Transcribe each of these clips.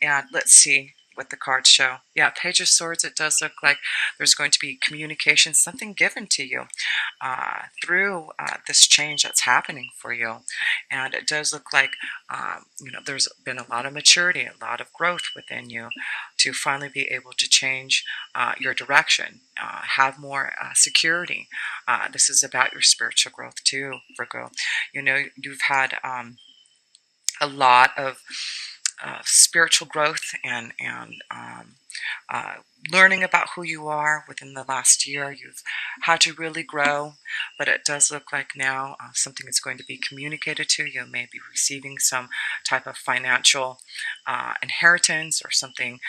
And let's see what the cards show. Yeah, Page of Swords, it does look like there's going to be communication, something given to you through this change that's happening for you. And it does look like, there's been a lot of maturity, a lot of growth within you to finally be able to change your direction, have more security. This is about your spiritual growth too, Virgo. You've had a lot of spiritual growth and uh, learning about who you are within the last year. You've had to really grow, but it does look like now something is going to be communicated to you. Maybe receiving some type of financial inheritance or something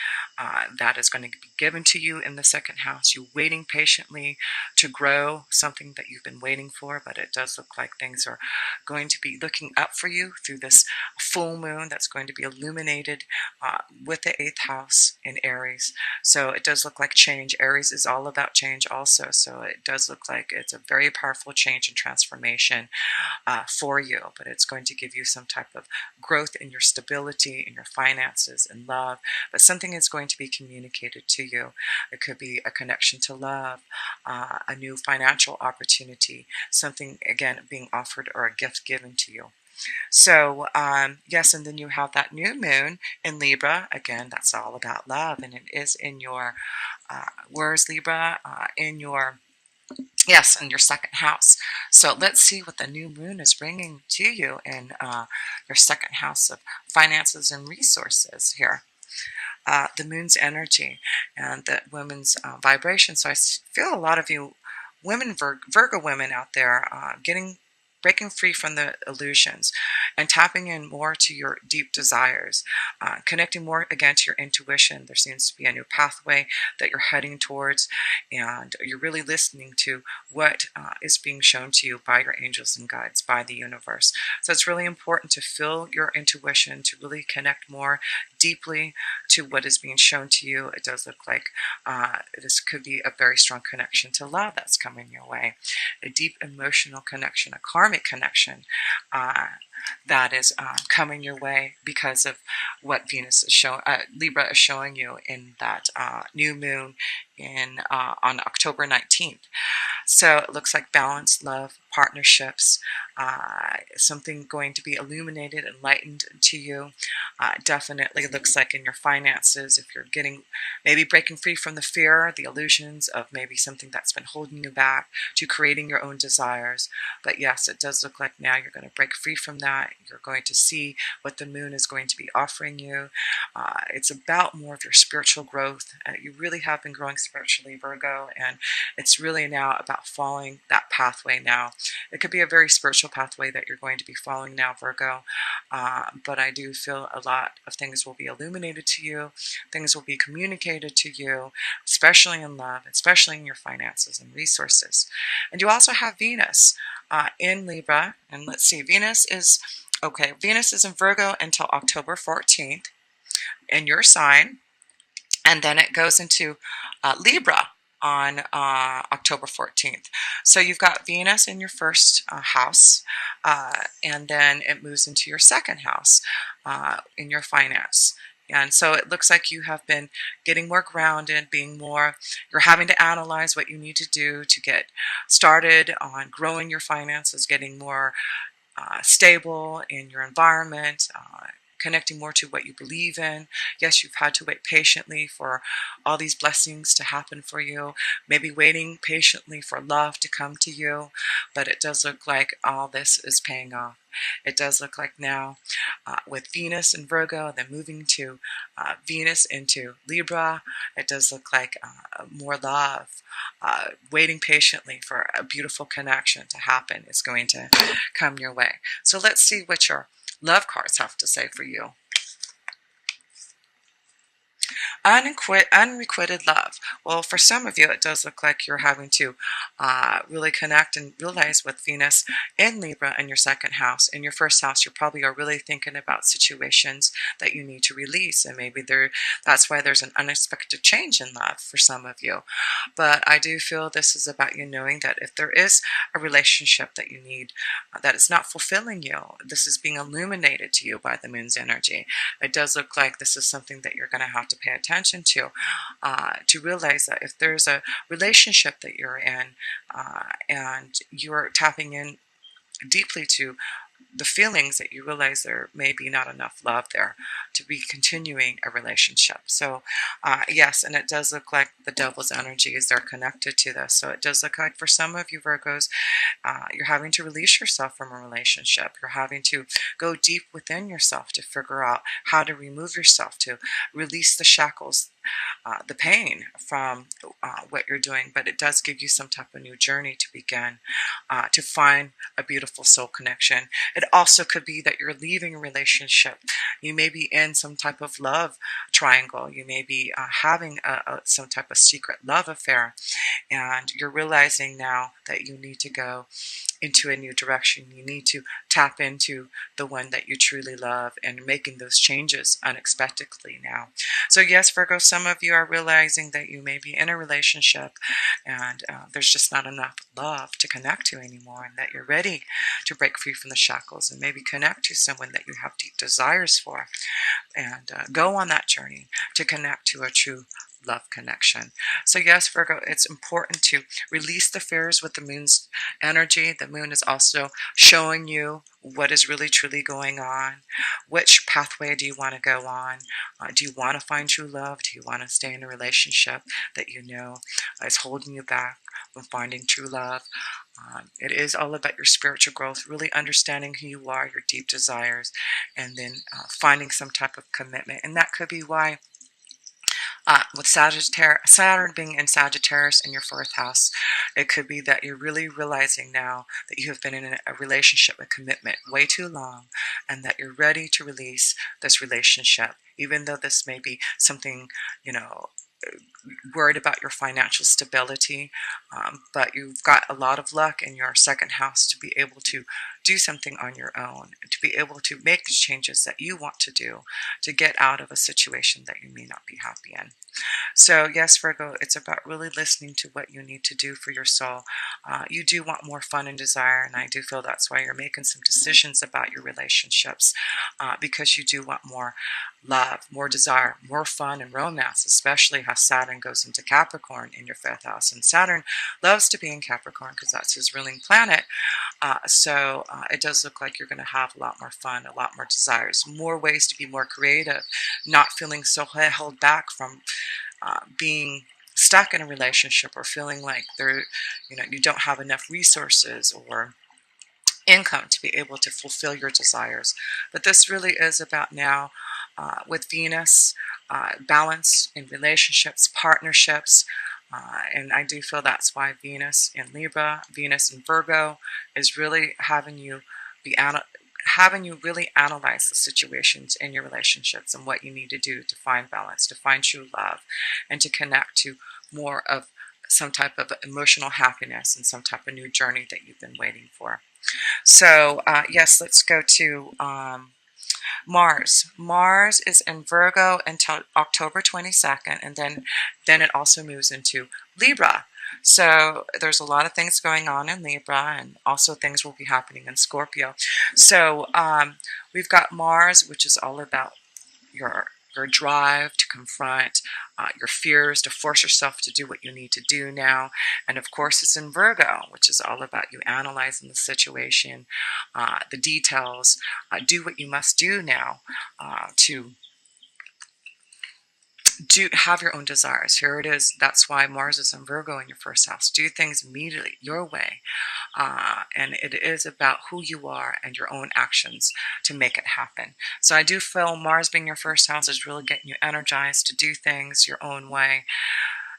that is going to be given to you in the second house. You're waiting patiently to grow something that you've been waiting for, but it does look like things are going to be looking up for you through this full moon that's going to be illuminated with the 8th house in Aries. So it does look like change. Aries is all about change also. So it does look like it's a very powerful change and transformation for you, but it's going to give you some type of growth in your stability, in your finances, and love. But something is going to be communicated to you. It could be a connection to love, a new financial opportunity, something, again, being offered or a gift given to you. So, yes, and then you have that new moon in Libra. Again, that's all about love, and it is in your, where's Libra? Yes, in your second house. So let's see what the new moon is bringing to you in your second house of finances and resources here. The moon's energy and the women's vibration. So I feel a lot of you women, Virgo women out there, breaking free from the illusions and tapping in more to your deep desires, connecting more again to your intuition. There seems to be a new pathway that you're heading towards, and you're really listening to what is being shown to you by your angels and guides, by the universe. So it's really important to feel your intuition, to really connect more deeply to what is being shown to you. It does look like this could be a very strong connection to love that's coming your way, a deep emotional connection, a karmic connection that is coming your way because of what Venus is showing, Libra is showing you in that new moon on October 19th. So it looks like balance, love, partnerships, something going to be illuminated, enlightened to you. Definitely looks like in your finances, if you're maybe breaking free from the fear, the illusions of maybe something that's been holding you back, to creating your own desires. But yes, it does look like now you're going to break free from that. You're going to see what the moon is going to be offering you. It's about more of your spiritual growth. You really have been growing spiritually, Virgo, and it's really now about following that pathway now. It could be a very spiritual pathway that you're going to be following now, Virgo, but I do feel a lot of things will be illuminated to you. Things will be communicated to you, especially in love, especially in your finances and resources. And you also have Venus in Libra. And let's see, Venus is in Virgo until October 14th in your sign. And then it goes into Libra on October 14th. So you've got Venus in your first house, and then it moves into your second house in your finance. And so it looks like you have been getting more grounded, you're having to analyze what you need to do to get started on growing your finances, getting more stable in your environment, connecting more to what you believe in. Yes, you've had to wait patiently for all these blessings to happen for you, maybe waiting patiently for love to come to you, but it does look like all this is paying off. It does look like now with Venus in Virgo, then moving to Venus into Libra, it does look like more love, waiting patiently for a beautiful connection to happen is going to come your way. So let's see what your love cards have to say for you. Unrequited love. Well, for some of you, it does look like you're having to really connect and realize with Venus in Libra in your second house. In your first house, you probably are really thinking about situations that you need to release, and maybe that's why there's an unexpected change in love for some of you. But I do feel this is about you knowing that if there is a relationship that you need that is not fulfilling you, this is being illuminated to you by the moon's energy. It does look like this is something that you're going to have to pay attention to realize that if there's a relationship that you're in and you're tapping in deeply to the feelings that you realize there may be not enough love there to be continuing a relationship. So yes, and it does look like the devil's energies are connected to this. So it does look like for some of you Virgos, you're having to release yourself from a relationship. You're having to go deep within yourself to figure out how to remove yourself, to release the shackles, the pain from what you're doing. But it does give you some type of new journey to begin, to find a beautiful soul connection. It also could be that you're leaving a relationship. You may be in some type of love triangle. You may be having some type of secret love affair, and you're realizing now that you need to go into a new direction. You need to tap into the one that you truly love and making those changes unexpectedly now. So yes, Virgo, some of you are realizing that you may be in a relationship and there's just not enough love to connect to anymore, and that you're ready to break free from the shackles and maybe connect to someone that you have deep desires for, and go on that journey to connect to a true love connection. So yes, Virgo, it's important to release the fears with the moon's energy. The moon is also showing you what is really truly going on. Which pathway do you want to go on? Do you want to find true love? Do you want to stay in a relationship that you know is holding you back from finding true love? It is all about your spiritual growth, really understanding who you are, your deep desires, and then finding some type of commitment. And that could be why with Saturn being in Sagittarius in your fourth house, it could be that you're really realizing now that you have been in a relationship, a commitment way too long, and that you're ready to release this relationship, even though this may be something, you know, worried about your financial stability, but you've got a lot of luck in your second house to be able to do something on your own, to be able to make the changes that you want to do to get out of a situation that you may not be happy in. So yes, Virgo, it's about really listening to what you need to do for your soul. You do want more fun and desire, and I do feel that's why you're making some decisions about your relationships, because you do want more love, more desire, more fun and romance, especially how Saturn goes into Capricorn in your fifth house. And Saturn loves to be in Capricorn because that's his ruling planet. So it does look like you're going to have a lot more fun, a lot more desires, more ways to be more creative, not feeling so held back from being stuck in a relationship or feeling like you don't have enough resources or income to be able to fulfill your desires. But this really is about now with Venus, balance in relationships, partnerships, and I do feel that's why Venus in Libra, Venus in Virgo is really having you really analyze the situations in your relationships and what you need to do to find balance, to find true love, and to connect to more of some type of emotional happiness and some type of new journey that you've been waiting for. So yes, let's go to Mars. Mars is in Virgo until October 22nd, and then it also moves into Libra. So there's a lot of things going on in Libra, and also things will be happening in Scorpio. So we've got Mars, which is all about your drive to confront your fears, to force yourself to do what you need to do now. And of course, it's in Virgo, which is all about you analyzing the situation, the details, do what you must do now to have your own desires. Here it is. That's why Mars is in Virgo in your first house. Do things immediately your way. And it is about who you are and your own actions to make it happen. So I do feel Mars being your first house is really getting you energized to do things your own way,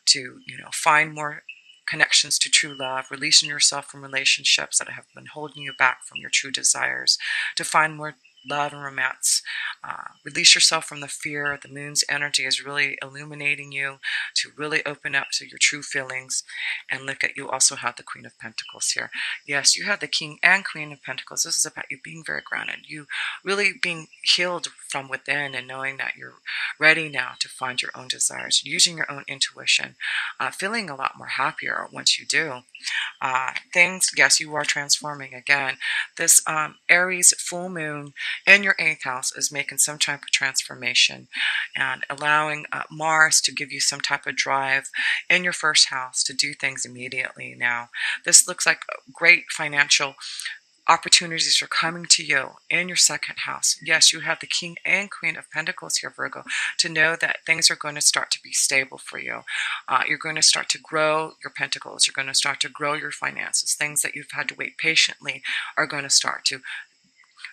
to find more connections to true love, releasing yourself from relationships that have been holding you back from your true desires, to find more love and romance. Release yourself from the fear. The moon's energy is really illuminating you to really open up to your true feelings. And look at, you also have the Queen of Pentacles here. Yes, you have the King and Queen of Pentacles. This is about you being very grounded, you really being healed from within and knowing that you're ready now to find your own desires, using your own intuition, feeling a lot more happier once you do. Things, yes, you are transforming again. This Aries full moon in your 8th house is making some type of transformation and allowing Mars to give you some type of drive in your 1st house to do things immediately now. This looks like great financial opportunities are coming to you in your 2nd house. Yes, you have the King and Queen of Pentacles here, Virgo, to know that things are going to start to be stable for you. You're going to start to grow your pentacles. You're going to start to grow your finances. Things that you've had to wait patiently are going to start to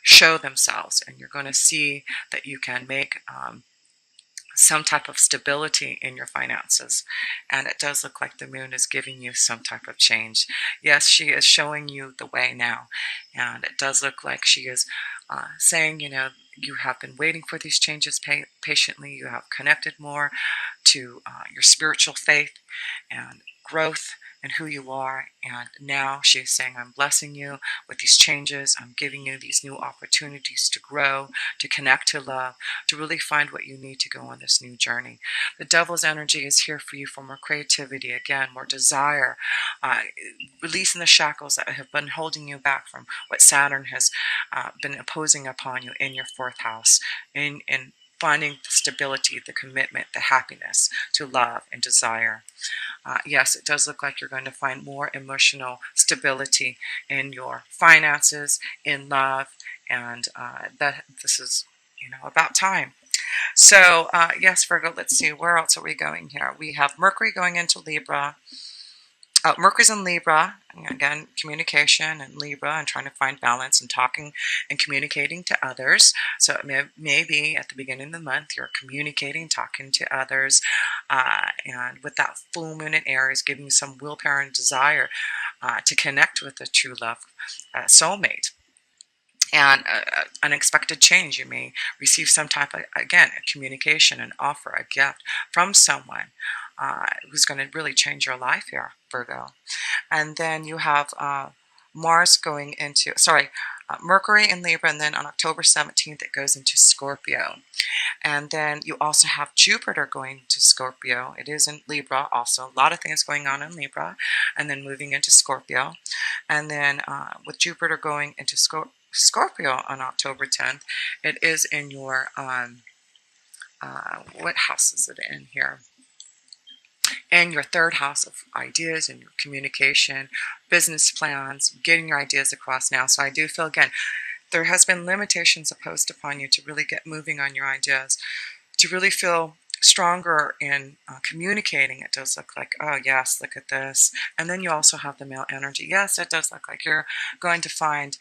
show themselves, and you're going to see that you can make some type of stability in your finances. And it does look like the moon is giving you some type of change. Yes, she is showing you the way now. And it does look like she is saying, you have been waiting for these changes patiently. You have connected more to your spiritual faith and growth and who you are. And now she's saying, I'm blessing you with these changes. I'm giving you these new opportunities to grow, to connect to love, to really find what you need to go on this new journey. The Devil's energy is here for you for more creativity, again, more desire, releasing the shackles that have been holding you back from what Saturn has been imposing upon you in your 4th house, in finding the stability, the commitment, the happiness to love and desire. Yes, it does look like you're going to find more emotional stability in your finances, in love, and that this is, about time. So, yes, Virgo, let's see, where else are we going here? We have Mercury going into Libra. Mercury's in Libra, again, communication and Libra and trying to find balance and talking and communicating to others. So it may be at the beginning of the month you're communicating, talking to others, and with that full moon in Aries giving you some willpower and desire to connect with a true love soulmate. And unexpected change. You may receive some type of, again, a communication, an offer, a gift from someone who's going to really change your life here, Virgo. And then you have Mars going into, Mercury in Libra, and then on October 17th it goes into Scorpio. And then you also have Jupiter going to Scorpio. It is in Libra also. A lot of things going on in Libra, and then moving into Scorpio. And then with Jupiter going into Scorpio on October 10th, it is in your, what house is it in here? And your 3rd house of ideas and your communication, business plans, getting your ideas across now. So I do feel, again, there has been limitations imposed upon you to really get moving on your ideas, to really feel stronger in communicating. It does look like, oh yes, look at this. And then you also have the male energy. Yes, it does look like you're going to find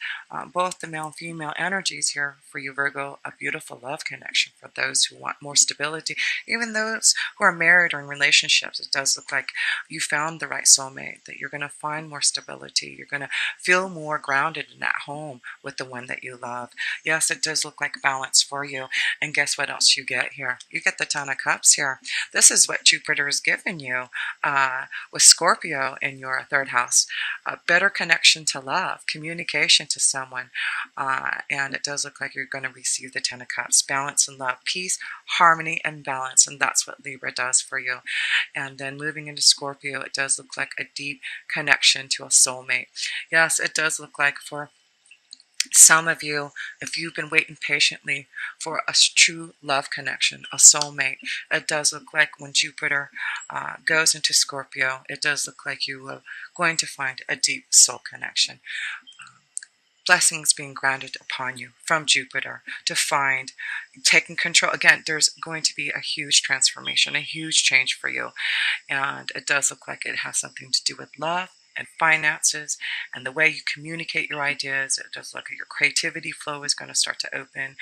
both the male and female energies here for you, Virgo, a beautiful love connection for those who want more stability. Even those who are married or in relationships, it does look like you found the right soulmate, that you're going to find more stability. You're going to feel more grounded and at home with the one that you love. Yes, it does look like balance for you. And guess what else you get here? You get the Ten of Cups here. This is what Jupiter has given you with Scorpio in your 3rd house. A better connection to love, communication to someone. And it does look like you're going to receive the Ten of Cups. Balance and love, peace, harmony, and balance. And that's what Libra does for you. And then moving into Scorpio, it does look like a deep connection to a soulmate. Yes, it does look like for some of you, if you've been waiting patiently for a true love connection, a soulmate, it does look like when Jupiter goes into Scorpio, it does look like you are going to find a deep soul connection. Blessings being granted upon you from Jupiter to find, taking control. Again, there's going to be a huge transformation, a huge change for you. And it does look like it has something to do with love and finances and the way you communicate your ideas. It does look like your creativity flow is going to start to open.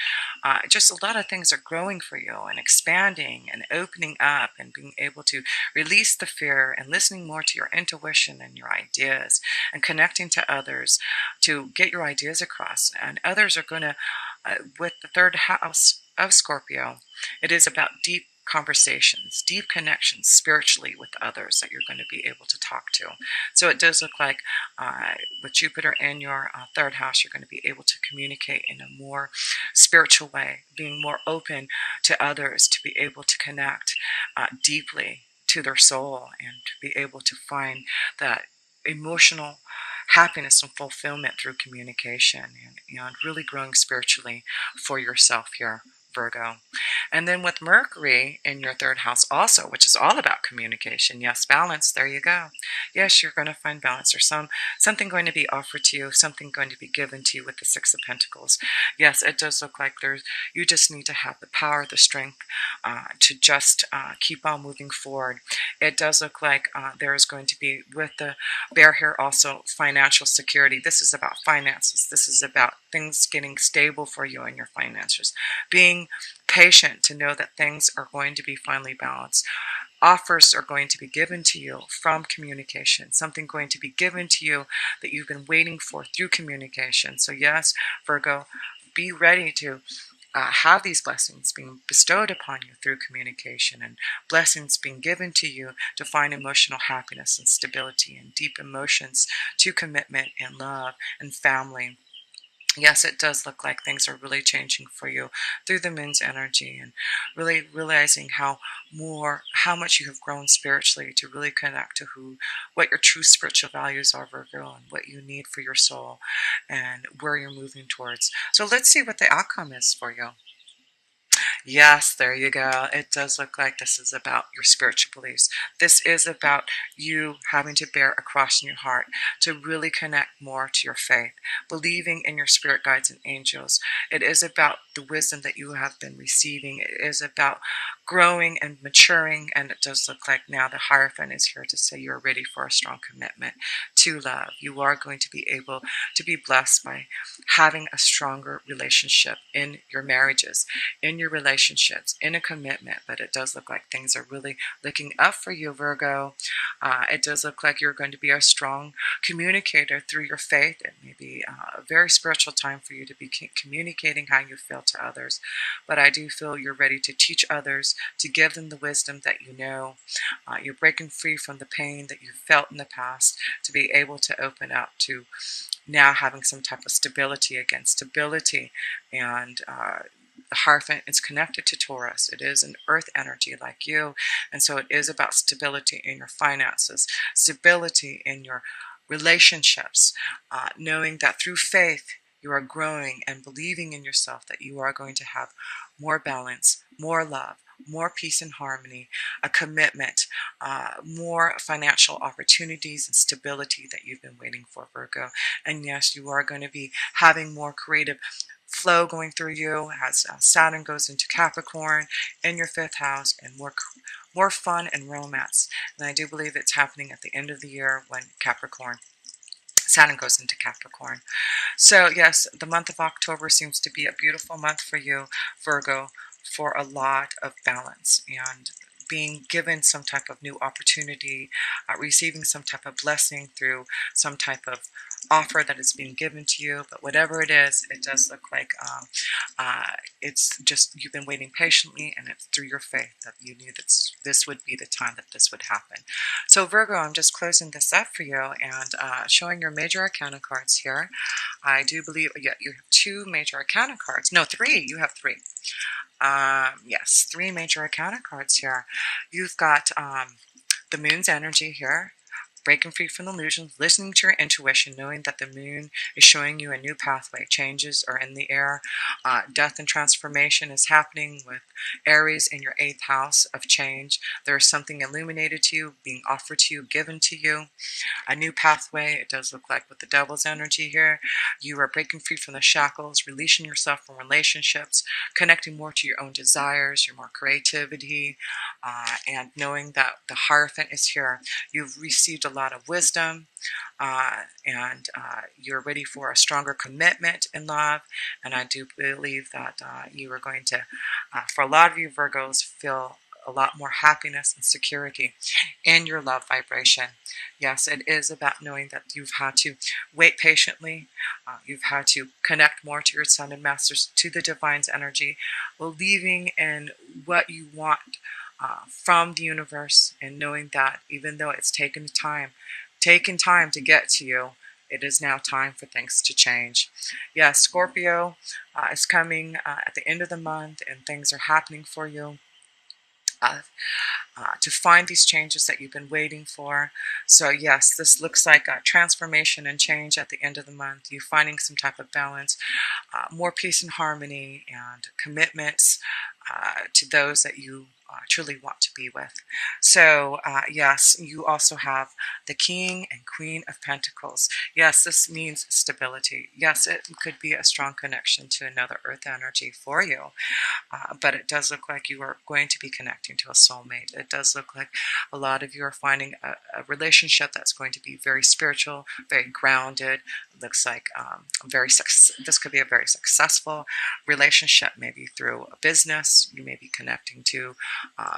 Just a lot of things are growing for you and expanding and opening up and being able to release the fear and listening more to your intuition and your ideas and connecting to others to get your ideas across. And others are going to With the third house of Scorpio, it is about deep conversations, deep connections spiritually with others that you're going to be able to talk to. So it does look like with Jupiter in your third house, you're going to be able to communicate in a more spiritual way, being more open to others, to be able to connect deeply to their soul and to be able to find that emotional happiness and fulfillment through communication and really growing spiritually for yourself here, Virgo. And then with Mercury in your third house also, which is all about communication. Yes, balance. There you go. Yes, you're going to find balance. There's something going to be offered to you, something going to be given to you with the Six of Pentacles. Yes, it does look like you just need to have the power, the strength to just keep on moving forward. It does look like there is going to be, with the bear here, also financial security. This is about finances. This is about things getting stable for you in your finances. Being patient to know that things are going to be finally balanced. Offers are going to be given to you from communication, something going to be given to you that you've been waiting for through communication. So yes, Virgo, be ready to have these blessings being bestowed upon you through communication and blessings being given to you to find emotional happiness and stability and deep emotions to commitment and love and family. Yes, it does look like things are really changing for you through the moon's energy and really realizing how much you have grown spiritually to really connect to what your true spiritual values are, Virgo, and what you need for your soul and where you're moving towards. So let's see what the outcome is for you. Yes, there you go. It does look like this is about your spiritual beliefs. This is about you having to bear a cross in your heart to really connect more to your faith, believing in your spirit guides and angels. It is about the wisdom that you have been receiving. It is about growing and maturing. And it does look like now the Hierophant is here to say you're ready for a strong commitment to love. You are going to be able to be blessed by having a stronger relationship in your marriages, in your relationships, in a commitment. But it does look like things are really looking up for you, Virgo. It does look like you're going to be a strong communicator through your faith. It may be a very spiritual time for you to be communicating how you feel to others. But I do feel you're ready to teach others, to give them the wisdom that you know. You're breaking free from the pain that you felt in the past to be able to open up to now having some type of stability again. Stability and the Hierophant is connected to Taurus. It is an earth energy like you. And so it is about stability in your finances, stability in your relationships, knowing that through faith you are growing and believing in yourself that you are going to have more balance, more love, more peace and harmony, a commitment, more financial opportunities and stability that you've been waiting for, Virgo. And yes, you are going to be having more creative flow going through you as Saturn goes into Capricorn in your fifth house, and more fun and romance. And I do believe it's happening at the end of the year when Saturn goes into Capricorn. So yes, the month of October seems to be a beautiful month for you, Virgo, for a lot of balance and being given some type of new opportunity, receiving some type of blessing through some type of offer that is being given to you. But whatever it is, it does look like it's just you've been waiting patiently, and it's through your faith that you knew that this would be the time that this would happen. So Virgo, I'm just closing this up for you and showing your major arcana cards here. I do believe you have two major arcana cards. No, three. You have three. Yes, three major arcana cards here. You've got the moon's energy here, breaking free from illusions, listening to your intuition, knowing that the moon is showing you a new pathway. Changes are in the air. Death and transformation is happening with Aries in your eighth house of change. There is something illuminated to you, being offered to you, given to you. A new pathway. It does look like with the Devil's energy here. You are breaking free from the shackles, releasing yourself from relationships, connecting more to your own desires, your more creativity, and knowing that the Hierophant is here. You've received a lot of wisdom, and you're ready for a stronger commitment in love. And I do believe that you are going to, for a lot of you Virgos, feel a lot more happiness and security in your love vibration. Yes, it is about knowing that you've had to wait patiently. You've had to connect more to your sun and masters, to the divine's energy, believing in what you want from the universe, and knowing that even though it's taken time to get to you, it is now time for things to change. Yes, Scorpio is coming at the end of the month, and things are happening for you. Uh, to find these changes that you've been waiting for. So yes, this looks like a transformation and change at the end of the month. You finding some type of balance, more peace and harmony, and commitments to those that you truly want to be with. So yes, you also have the King and Queen of Pentacles. Yes, this means stability. Yes, it could be a strong connection to another earth energy for you. But it does look like you are going to be connecting to a soulmate. It does look like a lot of you are finding a relationship that's going to be very spiritual, very grounded. It looks like this could be a very successful relationship, maybe through a business you may be connecting to.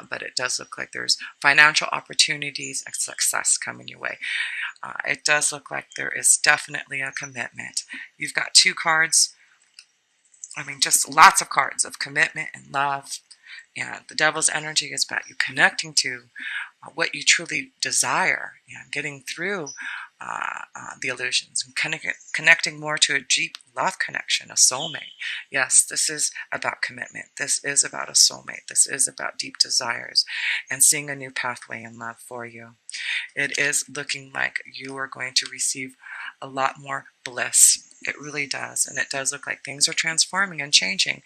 But it does look like there's financial opportunities and success coming your way. It does look like there is definitely a commitment. You've got two cards. I mean, just lots of cards of commitment and love. And the devil's energy is about you connecting to what you truly desire and getting through the illusions and connecting more to a deep love connection, a soulmate. Yes, this is about commitment. This is about a soulmate. This is about deep desires and seeing a new pathway in love for you. It is looking like you are going to receive a lot more bliss. It really does. And it does look like things are transforming and changing.